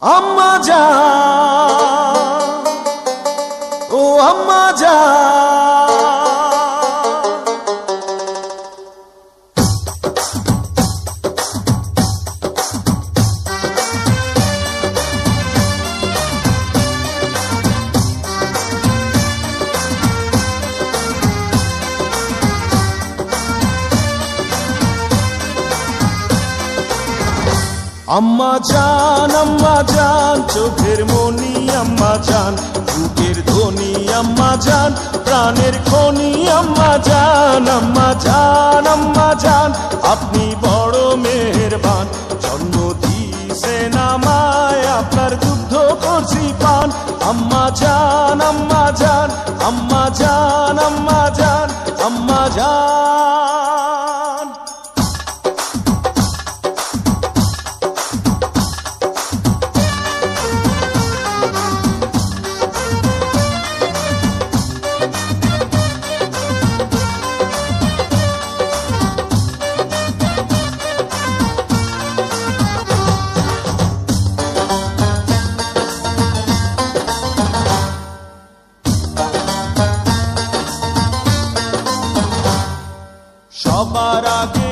আম্মা জান, ও আম্মা জান, আম্মা জান, চোখের মনি আম্মা জান, বুকের ধ্বনি আম্মা জান, প্রাণের খনি আম্মা জান, আম্মা জান, আম্মা জান, আপনি বড় মেহেরবান, জন্ম দিয়েছেন আমায়, আপনার দুগ্ধ করছি পান। আম্মা জান, আম্মা জান, আম্মা জান, আম্মা জান, আম্মা জান। সবার আগে